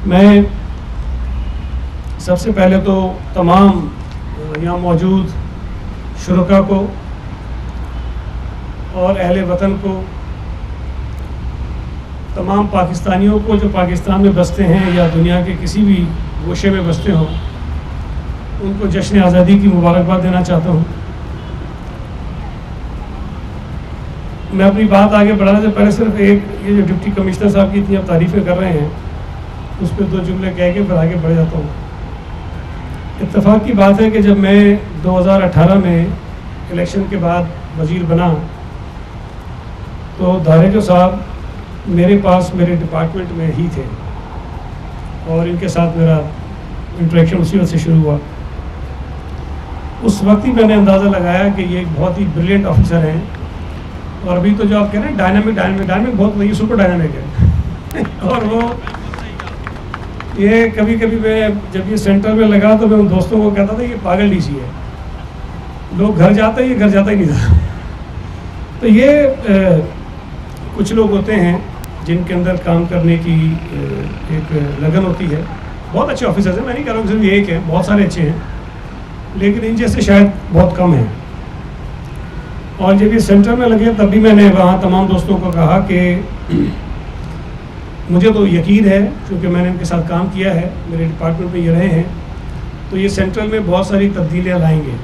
میں سب سے پہلے تو تمام یہاں موجود شرکا کو اور اہل وطن کو، تمام پاکستانیوں کو جو پاکستان میں بستے ہیں یا دنیا کے کسی بھی گوشے میں بستے ہوں، ان کو جشن آزادی کی مبارکباد دینا چاہتا ہوں۔ میں اپنی بات آگے بڑھانے سے پہلے صرف ایک، یہ جو ڈپٹی کمشنر صاحب کی اتنی اب تعریفیں کر رہے ہیں، اس پہ دو جملے کہہ کے پھر آگے بڑھ جاتا ہوں۔ اتفاق کی بات ہے کہ جب میں 2018 میں الیکشن کے بعد وزیر بنا تو دارےجو صاحب میرے پاس میرے ڈپارٹمنٹ میں ہی تھے اور ان کے ساتھ میرا انٹریکشن اسی وقت سے شروع ہوا۔ اس وقت ہی میں نے اندازہ لگایا کہ یہ ایک بہت ہی بریلینٹ آفیسر ہیں، اور ابھی تو جو آپ کہہ رہے ہیں ڈائنامک بہت نہیں، سپر ڈائنامک ہے اور وہ یہ کبھی کبھی میں جب یہ سینٹر میں لگا تو میں ان دوستوں کو کہتا تھا یہ پاگل ڈی سی ہے، لوگ گھر جاتے ہیں، یہ گھر جاتا ہی نہیں تھا۔ تو یہ کچھ لوگ ہوتے ہیں جن کے اندر کام کرنے کی ایک لگن ہوتی ہے۔ بہت اچھے آفیسرز ہیں، میں نہیں کہہ رہا ہوں صرف یہ ایک ہے، بہت سارے اچھے ہیں، لیکن ان جیسے شاید بہت کم ہیں۔ اور جب یہ سینٹر میں لگے تب بھی میں نے وہاں تمام دوستوں کو کہا کہ مجھے تو یقین ہے، کیونکہ میں نے ان کے ساتھ کام کیا ہے، میرے ڈپارٹمنٹ میں یہ رہے ہیں، تو یہ سینٹرل میں بہت ساری تبدیلیاں لائیں گے۔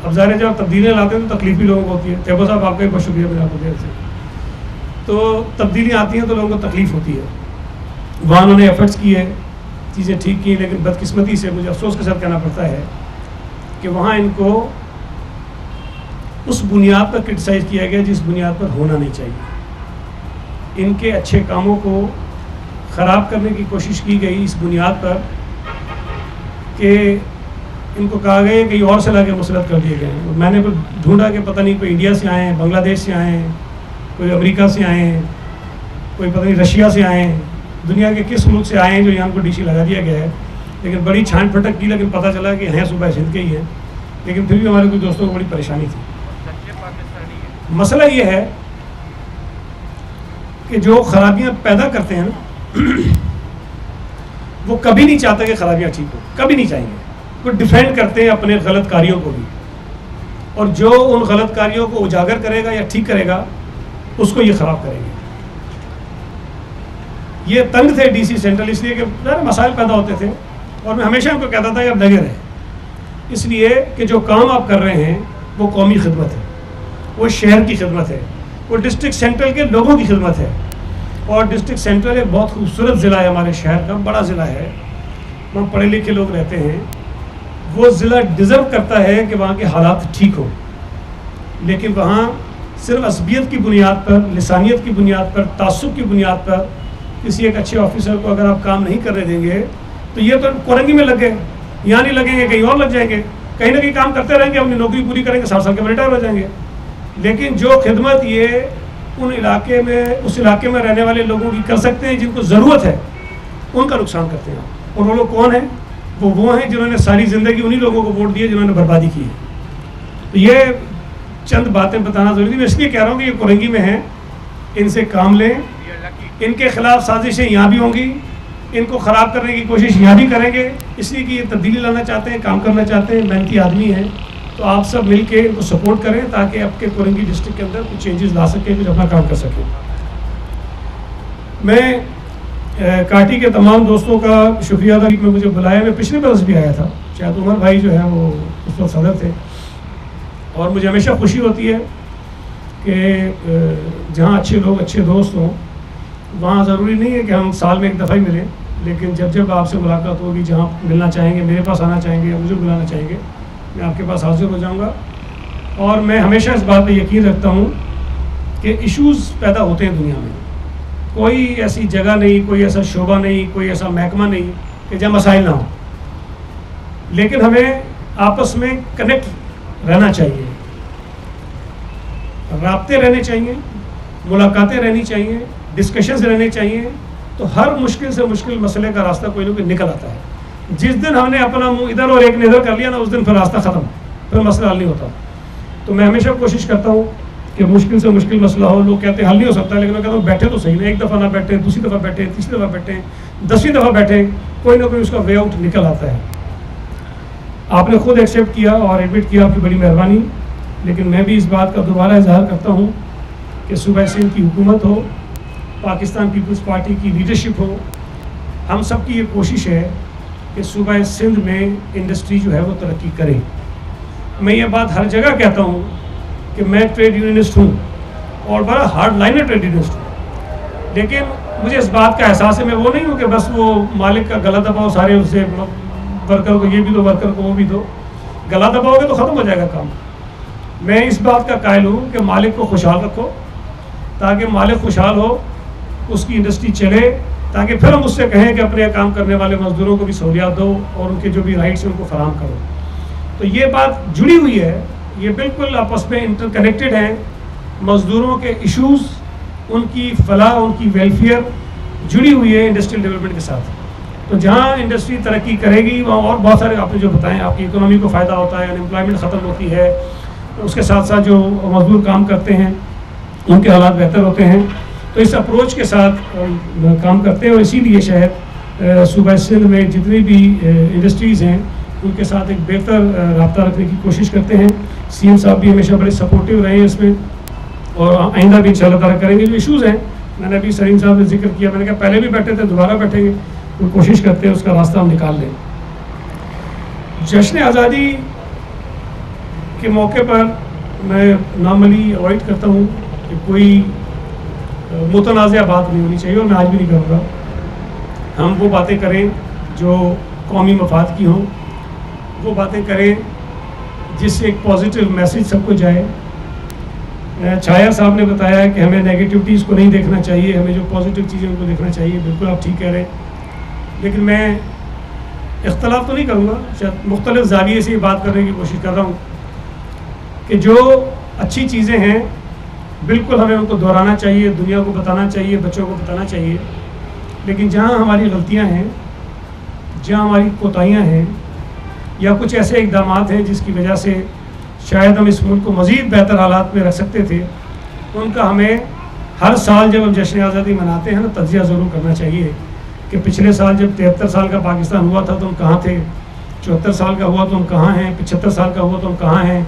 اب ظاہر ہے جب آپ تبدیلیاں لاتے ہیں تو تکلیف بھی لوگوں کو ہوتی ہے۔ تیبو صاحب آپ کا بھی بہت شکریہ میرا آپ کو دیر سے، تو تبدیلیاں آتی ہیں تو لوگوں کو تکلیف ہوتی ہے۔ وہاں انہوں نے ایفرٹس کیے، چیزیں ٹھیک کی، لیکن بدقسمتی سے مجھے افسوس کے ساتھ کہنا پڑتا ہے کہ وہاں ان کو اس بنیاد پر کرٹیسائز کیا گیا جس بنیاد پر ہونا نہیں چاہیے۔ ان کے اچھے کاموں کو خراب کرنے کی کوشش کی گئی اس بنیاد پر کہ ان کو کہا گیا کہ اور سے لا کے مسلط کر دیے گئے ہیں۔ میں نے ڈھونڈا کہ پتہ نہیں کوئی انڈیا سے آئے ہیں، بنگلہ دیش سے آئے ہیں، کوئی امریکہ سے آئے ہیں، کوئی پتہ نہیں رشیا سے آئے ہیں، دنیا کے کس ملک سے آئے ہیں جو یہاں کو ڈی سی لگا دیا گیا ہے۔ لیکن بڑی چھان پھٹک کی، لیکن پتہ چلا کہ ہیں صوبہ سندھ کے ہی ہیں، لیکن پھر بھی ہمارے کچھ دوستوں کو بڑی پریشانی تھی۔ مسئلہ یہ ہے کہ جو خرابیاں پیدا کرتے ہیں نا وہ کبھی نہیں چاہتے کہ خرابیاں ٹھیک ہوں، کبھی نہیں چاہیں گے۔ وہ ڈیفینڈ کرتے ہیں اپنے غلط کاریوں کو بھی، اور جو ان غلط کاریوں کو اجاگر کرے گا یا ٹھیک کرے گا اس کو یہ خراب کریں گے۔ یہ تنگ تھے ڈی سی سینٹرل اس لیے کہ مسائل پیدا ہوتے تھے، اور میں ہمیشہ ان کو کہتا تھا کہ اب لگے رہے، اس لیے کہ جو کام آپ کر رہے ہیں وہ قومی خدمت ہے، وہ شہر کی خدمت ہے، وہ ڈسٹرکٹ سینٹرل کے لوگوں کی خدمت ہے۔ اور ڈسٹرکٹ سینٹرل ایک بہت خوبصورت ضلع ہے ہمارے شہر کا، بڑا ضلع ہے، وہاں پڑھے لکھے لوگ رہتے ہیں۔ وہ ضلع ڈیزرو کرتا ہے کہ وہاں کے حالات ٹھیک ہوں، لیکن وہاں صرف عصبیت کی بنیاد پر، لسانیت کی بنیاد پر، تعصب کی بنیاد پر کسی ایک اچھے آفیسر کو اگر آپ کام نہیں کرنے دیں گے تو یہ تو کورنگی میں لگ گئے، یہاں نہیں لگیں گے کہیں اور لگ جائیں گے، کہیں نہ کہیں کام کرتے رہیں گے، اپنی نوکری پوری کریں گے، 60 سال کے میں ریٹائر ہو جائیں گے۔ لیکن جو خدمت یہ ان علاقے میں، اس علاقے میں رہنے والے لوگوں کی کر سکتے ہیں جن کو ضرورت ہے، ان کا نقصان کرتے ہیں۔ اور وہ لوگ کون ہیں؟ وہ ہیں جنہوں نے ساری زندگی انہی لوگوں کو ووٹ دیے جنہوں نے بربادی کی ہے۔ تو یہ چند باتیں بتانا ضروری تھی۔ میں اس لیے کہہ رہا ہوں کہ یہ کورنگی میں ہیں، ان سے کام لیں، ان کے خلاف سازشیں یہاں بھی ہوں گی، ان کو خراب کرنے کی کوشش یہاں بھی کریں گے، اس لیے کہ یہ تبدیلی لانا چاہتے ہیں، کام کرنا چاہتے ہیں، محنتی آدمی ہیں۔ تو آپ سب مل کے ان کو سپورٹ کریں تاکہ آپ کے کورنگی ڈسٹرکٹ کے اندر کچھ چینجز لا سکیں، کچھ اپنا کام کر سکیں۔ میں کاٹی کے تمام دوستوں کا شکریہ ادا کہ مجھے بلایا۔ میں پچھلے برس بھی آیا تھا، شاید عمر بھائی جو ہیں وہ اس وقت صدر تھے، اور مجھے ہمیشہ خوشی ہوتی ہے کہ جہاں اچھے لوگ، اچھے دوست ہوں، وہاں ضروری نہیں ہے کہ ہم سال میں ایک دفعہ ہی ملیں، لیکن جب جب آپ سے ملاقات ہوگی، جہاں ملنا چاہیں گے، میرے پاس آنا چاہیں گے یا مجھے بلانا چاہیں گے، میں آپ کے پاس حاضر ہو جاؤں گا۔ اور میں ہمیشہ اس بات پہ یقین رکھتا ہوں کہ ایشوز پیدا ہوتے ہیں دنیا میں، کوئی ایسی جگہ نہیں، کوئی ایسا شعبہ نہیں، کوئی ایسا محکمہ نہیں کہ جہاں مسائل نہ ہوں، لیکن ہمیں آپس میں کنیکٹ رہنا چاہیے، رابطے رہنے چاہیے، ملاقاتیں رہنی چاہیے، ڈسکشنز رہنے چاہیے، تو ہر مشکل سے مشکل مسئلے کا راستہ کوئی نہ کوئی نکل آتا ہے۔ جس دن ہم نے اپنا منہ ادھر اور ایک نے ادھر کر لیا نا، اس دن پھر راستہ ختم، پھر مسئلہ حل نہیں ہوتا۔ تو میں ہمیشہ کوشش کرتا ہوں کہ مشکل سے مشکل مسئلہ ہو، لوگ کہتے ہیں حل نہیں ہو سکتا، لیکن میں کہتا ہوں بیٹھے تو صحیح نا، ایک دفعہ نہ بیٹھیں، دوسری دفعہ بیٹھیں، تیسری دفعہ بیٹھیں، 10ویں دفعہ بیٹھیں، کوئی نہ کوئی اس کا وے آؤٹ نکل آتا ہے۔ آپ نے خود ایکسیپٹ کیا اور ایڈمٹ کیا، آپ کی بڑی مہربانی، لیکن میں بھی اس بات کا دوبارہ اظہار کرتا ہوں کہ صوبہ سندھ کی حکومت ہو، پاکستان پیپلز پارٹی کی لیڈرشپ ہو، ہم سب کی یہ کوشش ہے کہ صوبہ سندھ میں انڈسٹری جو ہے وہ ترقی کرے۔ میں یہ بات ہر جگہ کہتا ہوں کہ میں ٹریڈ یونینسٹ ہوں اور بڑا ہارڈ لائنر ٹریڈ یونینسٹ ہوں، لیکن مجھے اس بات کا احساس ہے، میں وہ نہیں ہوں کہ بس وہ مالک کا گلا دباؤ، سارے اس سے ورکر کو یہ بھی دو، ورکر کو وہ بھی دو، گلا دباؤ گے تو ختم ہو جائے گا کام۔ میں اس بات کا قائل ہوں کہ مالک کو خوشحال رکھو، تاکہ مالک خوشحال ہو، اس کی انڈسٹری چلے، تاکہ پھر ہم اس سے کہیں کہ اپنے کام کرنے والے مزدوروں کو بھی سہولیات دو اور ان کے جو بھی رائٹس ہیں ان کو فراہم کرو۔ تو یہ بات جڑی ہوئی ہے، یہ بالکل آپس میں انٹر کنیکٹڈ ہیں۔ مزدوروں کے ایشوز، ان کی فلاح، ان کی ویلفیئر جڑی ہوئی ہے انڈسٹریل ڈیولپمنٹ کے ساتھ۔ تو جہاں انڈسٹری ترقی کرے گی وہاں اور بہت سارے آپ نے جو بتائیں، آپ کی اکنامی کو فائدہ ہوتا ہے، انمپلائمنٹ ختم ہوتی ہے، اس کے ساتھ ساتھ جو مزدور کام کرتے ہیں ان کے حالات بہتر ہوتے ہیں۔ تو اس اپروچ کے ساتھ کام کرتے ہیں، اور اسی لیے شاید صوبہ سندھ میں جتنی بھی انڈسٹریز ہیں ان کے ساتھ ایک بہتر رابطہ رکھنے کی کوشش کرتے ہیں۔ سی ایم صاحب بھی ہمیشہ بڑے سپورٹیو رہے ہیں اس میں، اور آئندہ بھی انشاءاللہ تعالیٰ کریں گے۔ جو ایشوز ہیں، میں نے ابھی سلیم صاحب نے ذکر کیا، میں نے کہا پہلے بھی بیٹھے تھے، دوبارہ بیٹھیں گے، تو کوشش کرتے ہیں اس کا راستہ ہم نکال لیں۔ جشن آزادی کے موقع پر میں نارملی اوائڈ کرتا ہوں کہ کوئی متنازع بات نہیں ہونی چاہیے، اور میں آج بھی نہیں کروں گا۔ ہم وہ باتیں کریں جو قومی مفاد کی ہوں، وہ باتیں کریں جس سے ایک پازیٹیو میسیج سب کو جائے۔ چھایا صاحب نے بتایا کہ ہمیں نیگیٹیوٹیز کو نہیں دیکھنا چاہیے، ہمیں جو پازیٹیو چیزیں ان کو دیکھنا چاہیے، بالکل آپ ٹھیک کہہ رہے ہیں، لیکن میں اختلاف تو نہیں کروں گا، شاید مختلف زاویے سے یہ بات کرنے کی کوشش کر رہا ہوں کہ جو اچھی چیزیں ہیں بالکل ہمیں ان کو دہرانا چاہیے، دنیا کو بتانا چاہیے، بچوں کو بتانا چاہیے، لیکن جہاں ہماری غلطیاں ہیں، جہاں ہماری کوتاہیاں ہیں، یا کچھ ایسے اقدامات ہیں جس کی وجہ سے شاید ہم اس ملک کو مزید بہتر حالات میں رکھ سکتے تھے، ان کا ہمیں ہر سال جب ہم جشن آزادی مناتے ہیں نا، تجزیہ ضرور کرنا چاہیے کہ پچھلے سال جب 73 سال کا پاکستان ہوا تھا تو ہم کہاں تھے، 74 سال کا ہوا تو ہم کہاں ہیں، 75 سال کا ہوا تو ہم کہاں ہیں،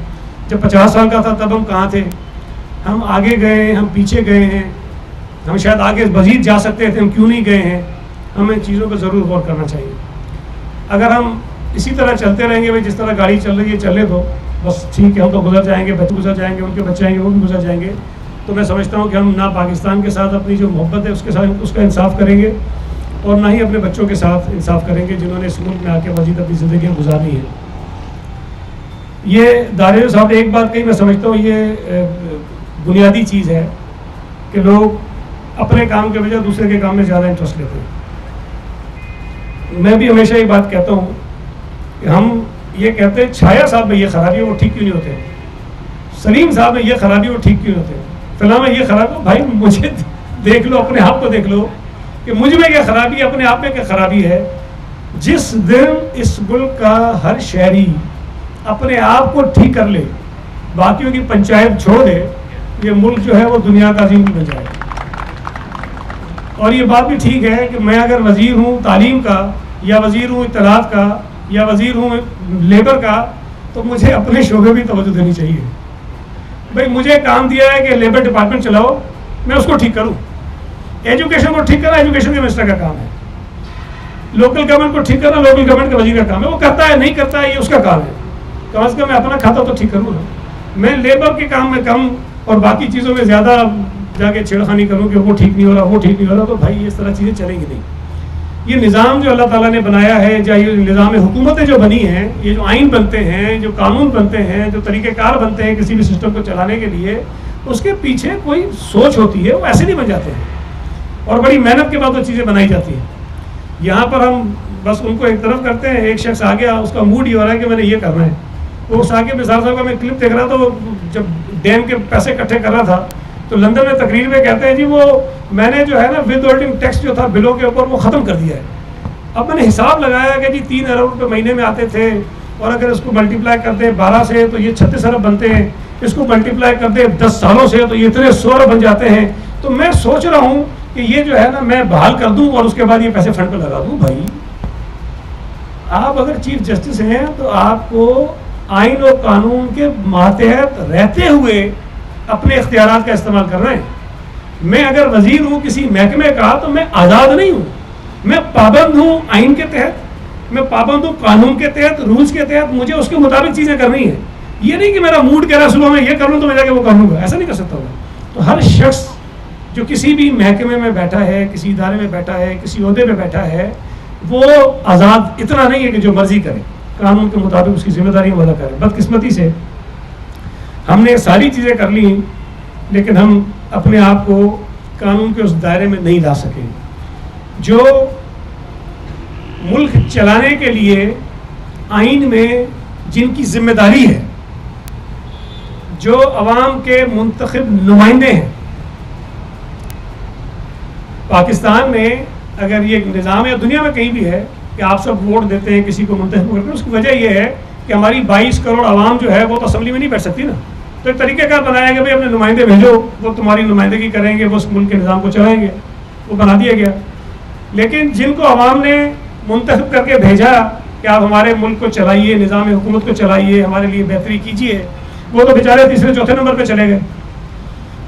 جب 50 سال کا تھا تب ہم کہاں تھے۔ ہم آگے گئے ہیں، ہم پیچھے گئے ہیں، ہم شاید آگے مزید جا سکتے تھے، ہم کیوں نہیں گئے ہیں، ہمیں چیزوں پہ ضرور غور کرنا چاہیے۔ اگر ہم اسی طرح چلتے رہیں گے، بھائی جس طرح گاڑی چل رہی ہے چلے تو بس ٹھیک ہے، ہم تو گزر جائیں گے، بچے گزر جائیں گے، ان کے بچے آئیں گے وہ بھی گزر جائیں گے، تو میں سمجھتا ہوں کہ ہم نہ پاکستان کے ساتھ اپنی جو محبت ہے اس کے ساتھ اس کا انصاف کریں گے، اور نہ ہی اپنے بچوں کے ساتھ انصاف کریں گے جنہوں نے اس ملک میں آ کے مزید اپنی زندگیاں گزارنی ہیں۔ یہ دارے صاحب نے ایک بات کہی، میں سمجھتا ہوں یہ بنیادی چیز ہے کہ لوگ اپنے کام کے بجائے دوسرے کے کام میں زیادہ انٹرسٹ لیتے ہیں۔ میں بھی ہمیشہ یہ بات کہتا ہوں کہ ہم یہ کہتے ہیں چھایا صاحب میں یہ خرابی ہے وہ ٹھیک کیوں نہیں ہوتے، سلیم صاحب میں یہ خرابی وہ ٹھیک کیوں نہیں ہوتے، فلاں میں یہ خرابی، بھائی مجھے دیکھ لو، اپنے آپ کو دیکھ لو کہ مجھ میں کیا خرابی ہے، اپنے آپ میں کیا خرابی ہے۔ جس دن اس ملک کا ہر شہری اپنے آپ کو ٹھیک کر لے، باقیوں کی پنچایت چھوڑ دے، یہ ملک جو ہے وہ دنیا کا عظیم بن جائے گا۔ اور یہ بات بھی ٹھیک ہے کہ میں اگر وزیر ہوں تعلیم کا، یا وزیر ہوں اطلاعات کا، یا وزیر ہوں لیبر کا، تو مجھے اپنے شعبے بھی توجہ دینی چاہیے۔ بھائی مجھے کام دیا ہے کہ لیبر ڈپارٹمنٹ چلاؤ، میں اس کو ٹھیک کروں۔ ایجوکیشن کو ٹھیک کرنا ایجوکیشن کے منسٹر کا کام ہے، لوکل گورنمنٹ کو ٹھیک کرنا لوکل گورنمنٹ کا وزیر کا کام ہے، وہ کرتا ہے نہیں کرتا ہے یہ اس کا کام ہے، کم از کم میں اپنا کھاتا تو ٹھیک کروں نا۔ میں لیبر کے کام میں کم اور باقی چیزوں میں زیادہ جا کے چھیڑخانی کروں کہ وہ ٹھیک نہیں ہو رہا، وہ ٹھیک نہیں ہو رہا، تو بھائی اس طرح چیزیں چلیں گی نہیں۔ یہ نظام جو اللہ تعالیٰ نے بنایا ہے، یا یہ نظام حکومتیں جو بنی ہیں، یہ جو آئین بنتے ہیں، جو قانون بنتے ہیں، جو طریقہ کار بنتے ہیں کسی بھی سسٹم کو چلانے کے لیے، اس کے پیچھے کوئی سوچ ہوتی ہے، وہ ایسے نہیں بن جاتے ہیں، اور بڑی محنت کے بعد وہ چیزیں بنائی جاتی ہیں۔ یہاں پر ہم بس ان کو ایک طرف کرتے ہیں، ایک شخص آ گیا، اس کا موڈ یہ ہو رہا ہے کہ میں نے یہ کرنا ہے، وہ اس آگے مثال صاحب کا میں کلپ دیکھ رہا تھا، وہ جب ڈیم کے پیسے اکٹھے کر رہا تھا تو لندن میں تقریر میں کہتے ہیں جی وہ میں نے جو ہے نا ود ہولڈنگ ٹیکس جو تھا بلوں کے اوپر وہ ختم کر دیا ہے۔ اب میں نے حساب لگایا کہ جی 3 ارب روپے مہینے میں آتے تھے، اور اگر اس کو ملٹی پلائی کرتے ہیں 12 سے تو یہ 36 ارب بنتے ہیں، اس کو ملٹیپلائی کر دے 10 سالوں سے تو یہ اتنے سور بن جاتے ہیں. تو میں سوچ رہا ہوں کہ یہ جو ہے نا میں بحال کر دوں اور اس کے بعد یہ پیسے فنڈ پہ لگا دوں. بھائی آپ اگر چیف جسٹس ہیں تو آپ کو آئین و قانون کے ماتحت رہتے ہوئے اپنے اختیارات کا استعمال کر رہے ہیں. میں اگر وزیر ہوں کسی محکمے کا تو میں آزاد نہیں ہوں, میں پابند ہوں آئین کے تحت, میں پابند ہوں قانون کے تحت, رولز کے تحت. مجھے اس کے مطابق چیزیں کرنی ہیں. یہ نہیں کہ میرا موڈ کہہ رہا صبح میں یہ کر لوں تو میں جا کے وہ کر لوں گا, ایسا نہیں کر سکتا ہوں. تو ہر شخص جو کسی بھی محکمے میں بیٹھا ہے, کسی ادارے میں بیٹھا ہے, کسی عہدے پہ بیٹھا ہے, وہ آزاد اتنا نہیں ہے کہ جو مرضی کرے, قانون کے مطابق اس کی ذمہ داریاں ادا کرے. بدقسمتی سے ہم نے ساری چیزیں کر لی لیکن ہم اپنے آپ کو قانون کے اس دائرے میں نہیں لا سکے. جو ملک چلانے کے لیے آئین میں جن کی ذمہ داری ہے, جو عوام کے منتخب نمائندے ہیں, پاکستان میں اگر یہ نظام ہے, دنیا میں کہیں بھی ہے کہ آپ سب ووٹ دیتے ہیں, کسی کو منتخب کرتے ہیں, اس کی وجہ یہ ہے کہ ہماری 22 کروڑ عوام جو ہے وہ تو اسمبلی میں نہیں بیٹھ سکتی نا. تو ایک طریقہ کار بنایا گیا, بھائی اپنے نمائندے بھیجو, وہ تمہاری نمائندگی کریں گے, وہ اس ملک کے نظام کو چلائیں گے, وہ بنا دیا گیا. لیکن جن کو عوام نے منتخب کر کے بھیجا کہ آپ ہمارے ملک کو چلائیے, نظام حکومت کو چلائیے, ہمارے لیے بہتری کیجیے, وہ تو بیچارے تیسرے چوتھے نمبر پہ چلے گئے.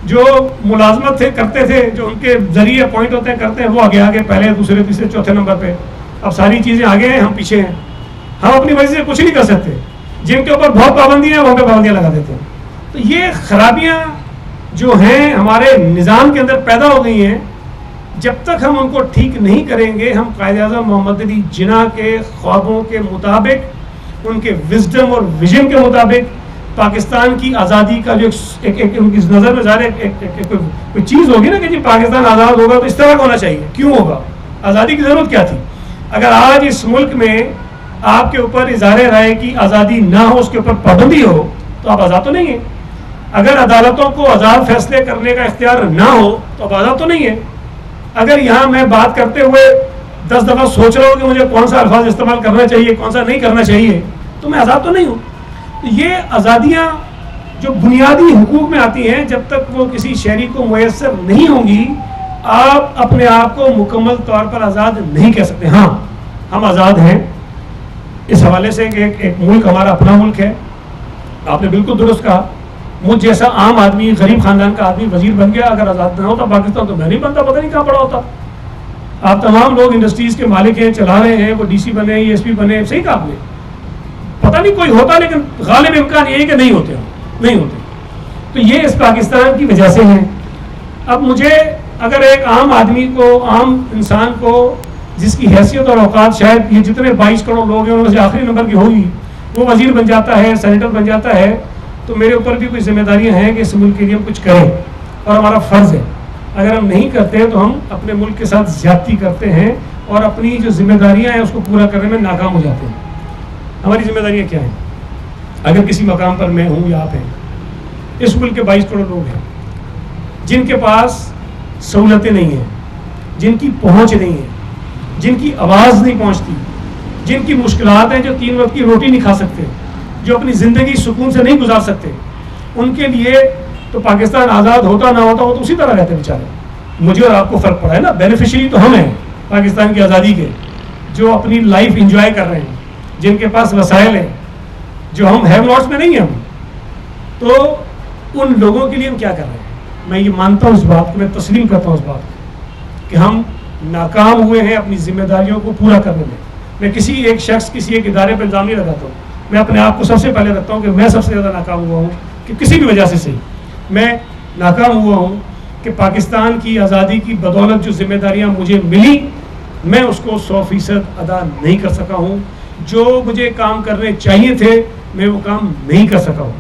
جو ملازمت تھے کرتے تھے, جو ان کے ذریعے اپوائنٹ ہوتے ہیں کرتے ہیں, وہ آگے آگے پہلے دوسرے تیسرے چوتھے نمبر پہ. اب ساری چیزیں آگے ہیں, ہم پیچھے ہیں. ہم اپنی مرضی سے کچھ نہیں کر سکتے. جن کے اوپر بہت پابندیاں ہیں وہ پہ پابندیاں لگا دیتے ہیں. تو یہ خرابیاں جو ہیں ہمارے نظام کے اندر پیدا ہو گئی ہیں, جب تک ہم ان کو ٹھیک نہیں کریں گے, ہم قائد اعظم محمد علی جناح کے خوابوں کے مطابق, ان کے وزڈم اور ویژن کے مطابق پاکستان کی آزادی کا جو ایک ان کی نظر میں ظاہر کوئی چیز ہوگی نا کہ جی پاکستان آزاد ہوگا تو اس طرح کا ہونا چاہیے. کیوں ہوگا؟ آزادی کی ضرورت کیا تھی؟ اگر آج اس ملک میں آپ کے اوپر اظہار رائے کی آزادی نہ ہو, اس کے اوپر پابندی ہو, تو آپ آزاد تو نہیں ہیں. اگر عدالتوں کو آزاد فیصلے کرنے کا اختیار نہ ہو تو آپ آزاد تو نہیں ہیں. اگر یہاں میں بات کرتے ہوئے 10 دفعہ سوچ رہا ہوں کہ مجھے کون سا الفاظ استعمال کرنا چاہیے, کون سا نہیں کرنا چاہیے, تو میں آزاد تو نہیں ہوں. یہ آزادیاں جو بنیادی حقوق میں آتی ہیں, جب تک وہ کسی شہری کو میسر نہیں ہوں گی, آپ اپنے آپ کو مکمل طور پر آزاد نہیں کہہ سکتے. ہاں ہم آزاد ہیں اس حوالے سے کہ ایک ملک ہمارا اپنا ملک ہے. آپ نے بالکل درست کہا, مجھ جیسا عام آدمی, غریب خاندان کا آدمی وزیر بن گیا, اگر آزاد نہ ہوتا پاکستان تو میں نہیں بنتا, پتہ نہیں کہاں پڑا ہوتا. آپ تمام لوگ انڈسٹریز کے مالک ہیں, چلا رہے ہیں, وہ ڈی سی بنے, ایس پی بنے, صحیح کہا آپ نے. پتہ نہیں کوئی ہوتا, لیکن غالب امکان یہی کہ نہیں ہوتے. تو یہ اس پاکستان کی وجہ سے ہیں. اب مجھے اگر ایک عام آدمی کو, عام انسان کو, جس کی حیثیت اور اوقات شاید یہ جتنے 22 کروڑ لوگ ہیں ان میں سے آخری نمبر کی ہوگی, وہ وزیر بن جاتا ہے, سینیٹر بن جاتا ہے, تو میرے اوپر بھی کوئی ذمہ داریاں ہیں کہ اس ملک کے لیے ہم کچھ کریں, اور ہمارا فرض ہے. اگر ہم نہیں کرتے تو ہم اپنے ملک کے ساتھ زیادتی کرتے ہیں اور اپنی جو ذمہ داریاں ہیں اس کو پورا کرنے میں ناکام ہو جاتے ہیں. ہماری ذمہ داریاں کیا ہیں؟ اگر کسی مقام پر میں ہوں یا آپ ہیں, اس ملک کے 22 کروڑ لوگ ہیں جن کے پاس سہولتیں نہیں ہیں, جن کی پہنچ نہیں ہے, جن کی آواز نہیں پہنچتی, جن کی مشکلات ہیں, جو 3 وقت کی روٹی نہیں کھا سکتے, جو اپنی زندگی سکون سے نہیں گزار سکتے, ان کے لیے تو پاکستان آزاد ہوتا نہ ہوتا وہ تو اسی طرح رہتے بیچارے. مجھے اور آپ کو فرق پڑا ہے نا, بینیفیشری تو ہم ہیں پاکستان کی آزادی کے, جو اپنی لائف انجوائے کر رہے ہیں, جن کے پاس وسائل ہیں, جو ہم ہیو ناٹس میں نہیں ہیں. ہم تو ان لوگوں کے لیے ہم کیا کر رہے ہیں؟ میں یہ مانتا ہوں اس بات کو, میں تسلیم کرتا ہوں اس بات کو کہ ہم ناکام ہوئے ہیں اپنی ذمہ داریوں کو پورا کرنے میں. میں کسی ایک شخص, کسی ایک ادارے پہ الزام نہیں لگاتا ہوں, میں اپنے آپ کو سب سے پہلے رکھتا ہوں کہ میں سب سے زیادہ ناکام ہوا ہوں, کہ کسی بھی وجہ سے صحیح میں ناکام ہوا ہوں کہ پاکستان کی آزادی کی بدولت جو ذمہ داریاں مجھے ملی, میں اس کو 100% ادا نہیں کر سکا ہوں. جو مجھے کام کرنے چاہیے تھے میں وہ کام نہیں کر سکا ہوں.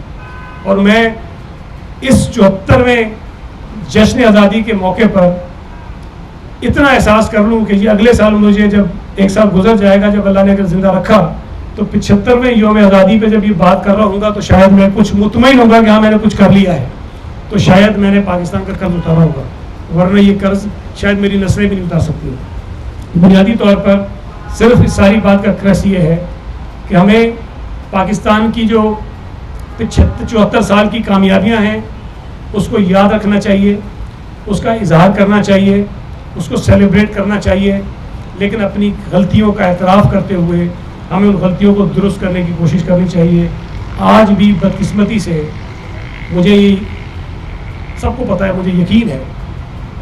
اور میں اس 74ویں جشن آزادی کے موقع پر اتنا احساس کر لوں کہ یہ اگلے سال مجھے جب 1 سال گزر جائے گا, جب اللہ نے اگر زندہ رکھا, تو 75ویں یوم آزادی پہ جب یہ بات کر رہا ہوں گا تو شاید میں کچھ مطمئن ہوں گا کہ ہاں میں نے کچھ کر لیا ہے. تو شاید میں نے پاکستان کا قرض اتارا ہوگا, ورنہ یہ قرض شاید میری نسلیں بھی نہیں اتار سکتی. بنیادی طور پر صرف اس ساری بات کا کرس یہ ہے کہ ہمیں پاکستان کی جو 74 سال کی کامیابیاں ہیں، اس کو یاد رکھنا چاہیے، اس کا اظہار کرنا چاہیے، اس کو سیلیبریٹ کرنا چاہیے، لیکن اپنی غلطیوں کا اعتراف کرتے ہوئے ہمیں ان غلطیوں کو درست کرنے کی کوشش کرنی چاہیے۔ آج بھی بدقسمتی سے مجھے سب کو پتہ ہے، مجھے یقین ہے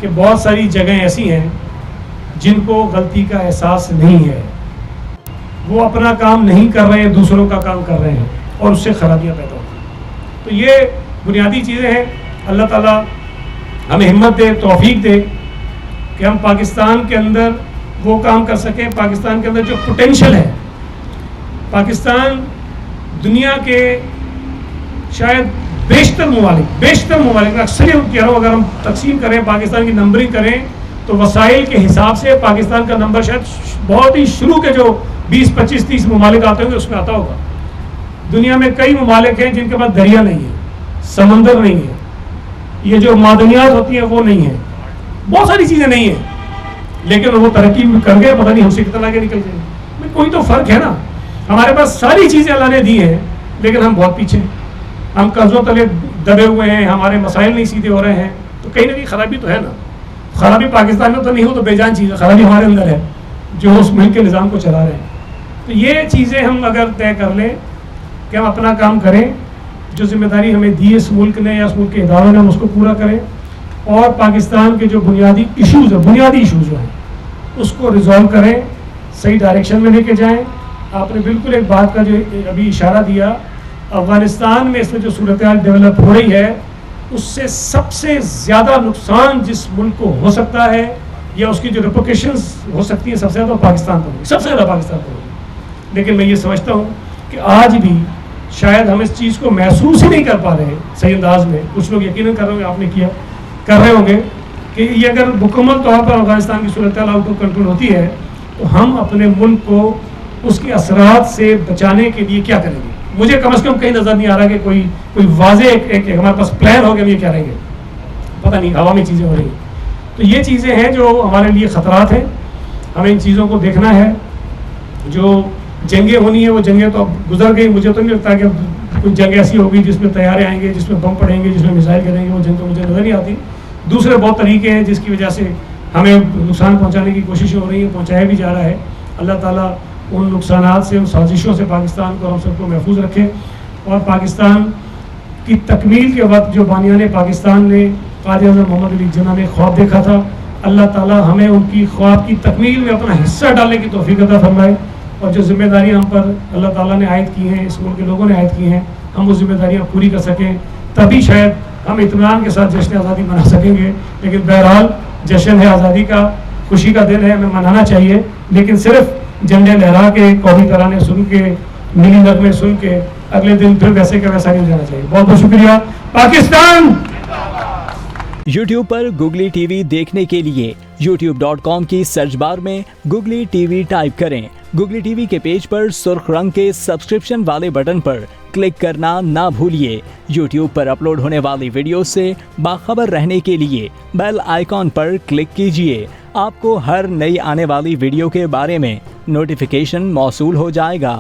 کہ بہت ساری جگہیں ایسی ہیں جن کو غلطی کا احساس نہیں ہے، وہ اپنا کام نہیں کر رہے ہیں، دوسروں کا کام کر رہے ہیں، اور اس سے خرابیاں پیدا ہوتی ہیں۔ تو یہ بنیادی چیزیں ہیں۔ اللہ تعالیٰ ہمیں ہمت دے، توفیق دے کہ ہم پاکستان کے اندر وہ کام کر سکیں، پاکستان کے اندر جو پوٹینشل ہے۔ پاکستان دنیا کے شاید بیشتر ممالک اکثریت کہہ رہا ہوں، اگر ہم تقسیم کریں، پاکستان کی نمبرنگ کریں تو وسائل کے حساب سے پاکستان کا نمبر شاید بہت ہی شروع کے جو 20 25 30 ممالک آتے ہوں گے اس میں آتا ہوگا۔ دنیا میں کئی ممالک ہیں جن کے پاس دریا نہیں ہے، سمندر نہیں ہے، یہ جو معدنیات ہوتی ہیں وہ نہیں ہیں، بہت ساری چیزیں نہیں ہیں، لیکن وہ ترقی کر گئے، پتہ نہیں ہم سے کتنا آگے نکل گئے۔ کوئی تو فرق ہے نا، ہمارے پاس ساری چیزیں اللہ نے دی ہیں لیکن ہم بہت پیچھے ہیں، ہم قرضوں تلے دبے ہوئے ہیں، ہمارے مسائل نہیں سیدھے ہو رہے ہیں۔ تو کہیں نہ کہیں خرابی تو ہے نا، خرابی پاکستان میں تو نہیں ہو تو بے جان چیز ہے، خرابی ہمارے اندر ہے جو اس ملک کے نظام کو چلا رہے ہیں۔ تو یہ چیزیں ہم اگر طے کر لیں کہ ہم اپنا کام کریں، جو ذمہ داری ہمیں دی اس ملک نے یا اس ملک کے اداروں نے، ہم اس کو پورا کریں، اور پاکستان کے جو بنیادی ایشوز جو ہیں اس کو ریزالو کریں، صحیح ڈائریکشن میں لے کے جائیں۔ آپ نے بالکل ایک بات کا جو ابھی اشارہ دیا، افغانستان میں اس میں جو صورتحال ڈیولپ ہو رہی ہے، اس سے سب سے زیادہ نقصان جس ملک کو ہو سکتا ہے یا اس کی جو ریپوکیشنز ہو سکتی ہیں، سب سے زیادہ پاکستان پر ہوگی، سب سے زیادہ پاکستان پر ہوگی۔ لیکن میں یہ سمجھتا ہوں کہ آج بھی شاید ہم اس چیز کو محسوس ہی نہیں کر پا رہے ہیں صحیح انداز میں۔ کچھ لوگ یقیناً کر رہے ہوں گے، آپ نے کر رہے ہوں گے کہ یہ اگر مکمل طور پر افغانستان کی صورتحال آؤٹ آف کنٹرول ہوتی ہے تو ہم اپنے ملک کو اس کے اثرات سے بچانے کے لیے کیا کریں گے۔ مجھے کم از کم کہیں نظر نہیں آ رہا کہ کوئی واضح ایک ہمارے پاس پلان ہو کہ ہم یہ کیا رہیں گے، پتہ نہیں، ہوا میں چیزیں ہو رہی ہیں۔ تو یہ چیزیں ہیں جو ہمارے لیے خطرات ہیں، ہمیں ان چیزوں کو دیکھنا ہے۔ جو جنگیں ہونی ہیں وہ جنگیں تو اب گزر گئی، مجھے تو نہیں لگتا کہ اب کوئی جنگ ایسی ہوگی جس میں طیارے آئیں گے، جس میں بم پڑیں گے، جس میں میزائل گریں گے، وہ جنگ تو مجھے نظر نہیں آتی۔ دوسرے بہت طریقے ہیں جس کی وجہ سے ہمیں نقصان پہنچانے کی کوششیں ہو رہی ہیں، پہنچایا بھی جا رہا ہے۔ اللہ تعالیٰ ان نقصانات سے، ان سازشوں سے پاکستان کو، ہم سب کو محفوظ رکھے، اور پاکستان کی تکمیل کے وقت جو بانیان پاکستان نے، قائد اعظم محمد علی جناح نے خواب دیکھا تھا، اللہ تعالیٰ ہمیں ان کی خواب کی تکمیل میں اپنا حصہ ڈالنے کی توفیق عطا فرمائے، اور جو ذمہ داریاں ہم پر اللہ تعالیٰ نے عائد کی ہیں، اس ملک کے لوگوں نے عائد کی ہیں، ہم وہ ذمہ داریاں پوری کر سکیں، تبھی شاید ہم اطمینان کے ساتھ جشن آزادی منا سکیں گے۔ لیکن بہرحال جشن ہے آزادی کا، خوشی کا دن ہے، ہمیں منانا چاہیے، لیکن صرف جھنڈے لہرا کے، قومی ترانے سن کے، نیلی نغمے سن کے اگلے دن پھر ویسے کا ویسا نہیں جانا چاہیے۔ بہت بہت شکریہ۔ پاکستان YouTube پر گوگلی ٹی وی دیکھنے کے لیے youtube.com کی سرچ بار میں گوگلی ٹی وی ٹائپ کریں۔ گوگلی ٹی وی کے پیج پر سرخ رنگ کے سبسکرپشن والے بٹن پر کلک کرنا نہ بھولیے۔ YouTube پر اپلوڈ ہونے والی ویڈیو سے باخبر رہنے کے لیے بیل آئیکن پر کلک کیجیے۔ آپ کو ہر نئی آنے والی ویڈیو کے بارے میں نوٹیفیکیشن موصول ہو جائے گا۔